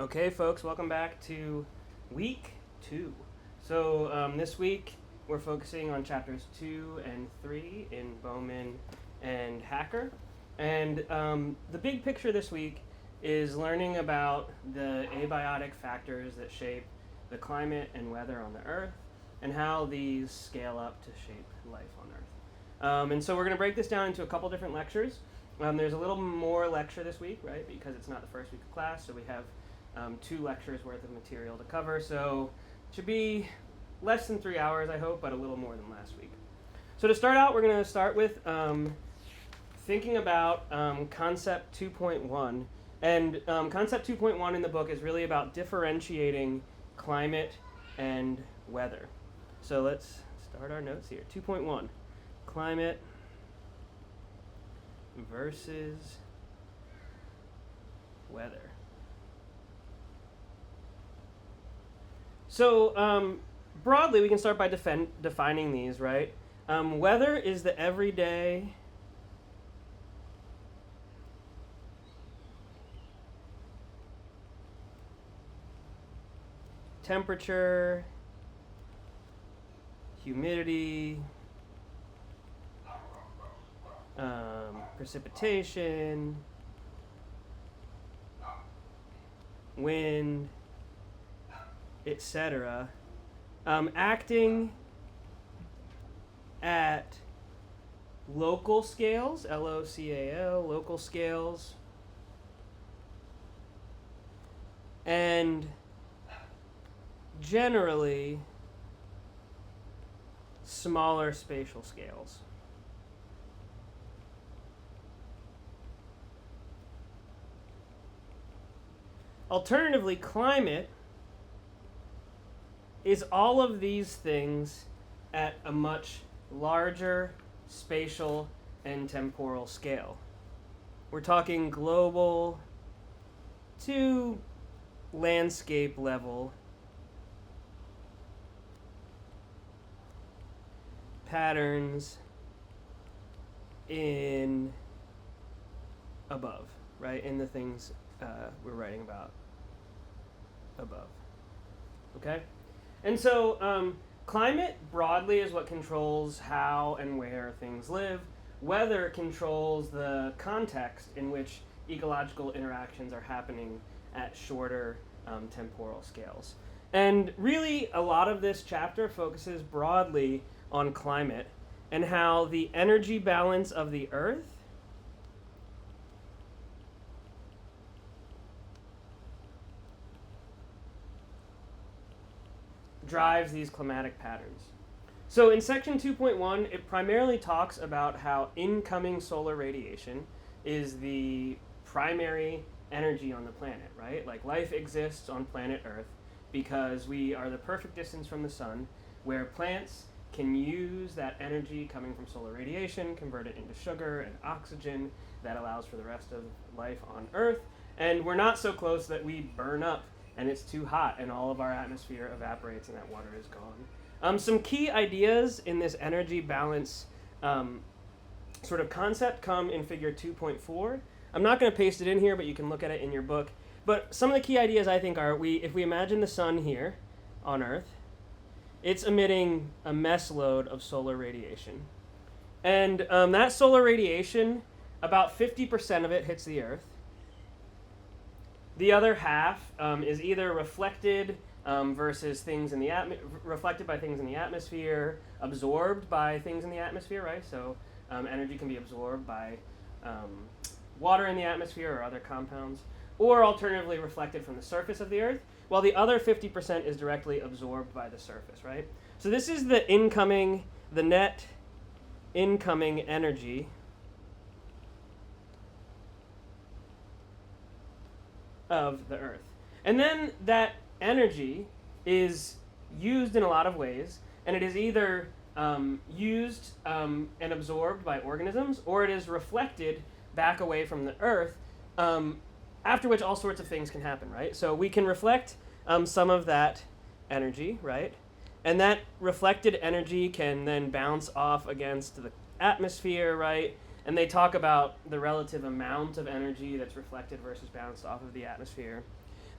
Okay, folks, welcome back to week 2. So this week we're focusing on chapters 2 and 3 in Bowman and Hacker. And the big picture this week is learning about the abiotic factors that shape the climate and weather on the Earth and how these scale up to shape life on Earth. And so we're going to break this down into a couple different lectures. There's a little more lecture this week, right, because it's not the first week of class, so we have 2 lectures worth of material to cover, so it should be less than 3 hours, I hope, but a little more than last week. So to start out, we're going to start with thinking about concept 2.1. And concept 2.1 in the book is really about differentiating climate and weather. So let's start our notes here. 2.1, climate versus weather. So broadly, we can start by defining these, right? Weather is the everyday temperature, humidity, precipitation, wind, etc., acting at local scales, LOCAL, local scales, and generally smaller spatial scales. Alternatively, climate is all of these things at a much larger spatial and temporal scale. We're talking global to landscape level patterns in above, right? In the things we're writing about above. Okay? And so climate broadly is what controls how and where things live. Weather controls the context in which ecological interactions are happening at shorter temporal scales. And really, a lot of this chapter focuses broadly on climate and how the energy balance of the Earth drives these climatic patterns. So in section 2.1, it primarily talks about how incoming solar radiation is the primary energy on the planet, right? Like life exists on planet Earth because we are the perfect distance from the sun, where plants can use that energy coming from solar radiation, convert it into sugar and oxygen that allows for the rest of life on Earth. And we're not so close that we burn up and it's too hot and all of our atmosphere evaporates and that water is gone. Some key ideas in this energy balance sort of concept come in figure 2.4. I'm not going to paste it in here, but you can look at it in your book. But some of the key ideas I think are, if we imagine the sun here on Earth, it's emitting a mess load of solar radiation. And that solar radiation, about 50% of it hits the Earth. The other half is either reflected versus things in the reflected by things in the atmosphere, absorbed by things in the atmosphere, right? So energy can be absorbed by water in the atmosphere or other compounds, or alternatively reflected from the surface of the Earth, while the other 50% is directly absorbed by the surface, right? So this is the net incoming energy of the Earth. And then that energy is used in a lot of ways, and it is either used and absorbed by organisms, or it is reflected back away from the Earth, after which all sorts of things can happen, right? So we can reflect some of that energy, right? And that reflected energy can then bounce off against the atmosphere, right? And they talk about the relative amount of energy that's reflected versus bounced off of the atmosphere.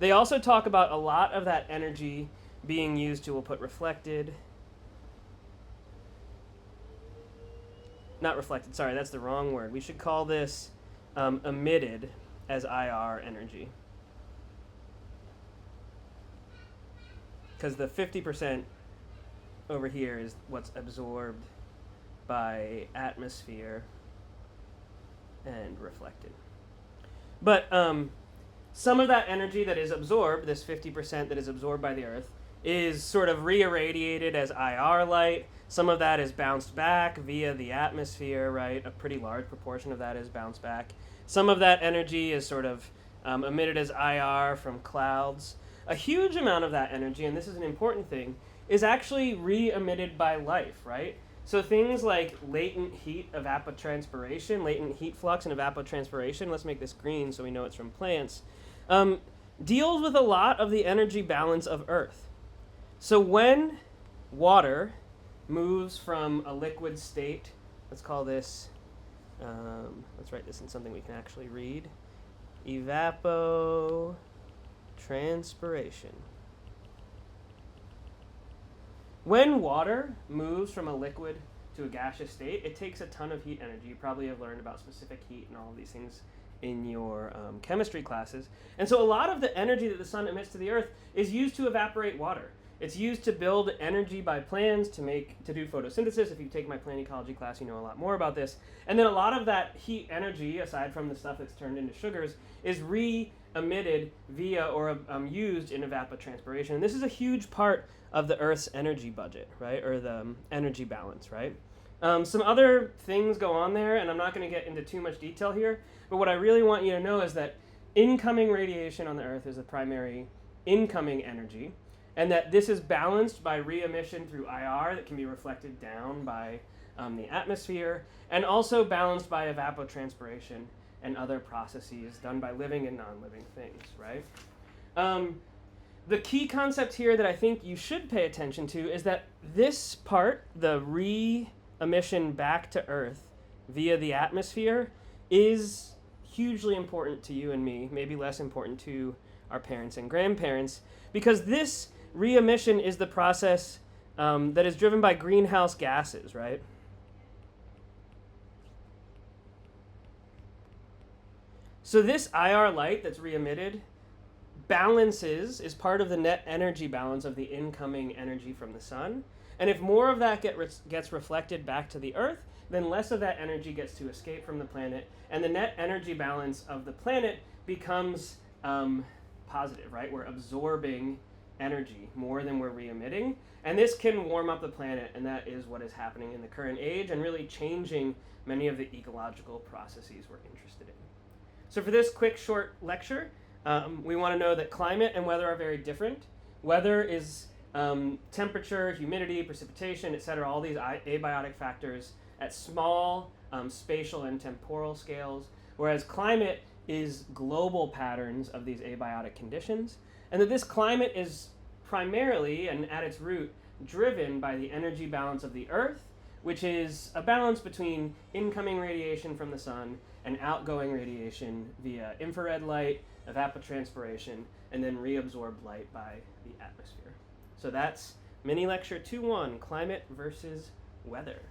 They also talk about a lot of that energy being used to, we'll put reflected. Not reflected, sorry, that's the wrong word. We should call this emitted as IR energy. Because the 50% over here is what's absorbed by atmosphere and reflected. But some of that energy that is absorbed, this 50% that is absorbed by the Earth, is sort of re-irradiated as IR light. Some of that is bounced back via the atmosphere, right? A pretty large proportion of that is bounced back. Some of that energy is sort of emitted as IR from clouds. A huge amount of that energy, and this is an important thing, is actually re-emitted by life, right? So things like latent heat evapotranspiration, latent heat flux and evapotranspiration, let's make this green so we know it's from plants, deals with a lot of the energy balance of Earth. So when water moves from a liquid state, let's call this, let's write this in something we can actually read, evapotranspiration. When water moves from a liquid to a gaseous state, it takes a ton of heat energy. You probably have learned about specific heat and all of these things in your chemistry classes. And so a lot of the energy that the sun emits to the Earth is used to evaporate water. It's used to build energy by plants to do photosynthesis. If you take my plant ecology class, you know a lot more about this. And then a lot of that heat energy, aside from the stuff that's turned into sugars, is re-emitted via or used in evapotranspiration. And this is a huge part of the Earth's energy budget, right? Or the energy balance, right? Some other things go on there, and I'm not going to get into too much detail here, but what I really want you to know is that incoming radiation on the Earth is the primary incoming energy, and that this is balanced by re-emission through IR that can be reflected down by the atmosphere, and also balanced by evapotranspiration and other processes done by living and non-living things, right? The key concept here that I think you should pay attention to is that this part, the re-emission back to Earth via the atmosphere, is hugely important to you and me, maybe less important to our parents and grandparents, because this re-emission is the process that is driven by greenhouse gases, right? So this IR light that's re-emitted is part of the net energy balance of the incoming energy from the sun. And if more of that gets reflected back to the Earth, then less of that energy gets to escape from the planet, and the net energy balance of the planet becomes positive, right? We're absorbing energy more than we're re-emitting, and this can warm up the planet, and that is what is happening in the current age and really changing many of the ecological processes we're interested in. So for this quick short lecture, we want to know that climate and weather are very different. Weather is temperature, humidity, precipitation, etc., all these abiotic factors at small spatial and temporal scales, whereas climate is global patterns of these abiotic conditions, and that this climate is primarily and at its root driven by the energy balance of the Earth, which is a balance between incoming radiation from the sun and outgoing radiation via infrared light, evapotranspiration, and then reabsorbed light by the atmosphere. So that's mini lecture 2.1, climate versus weather.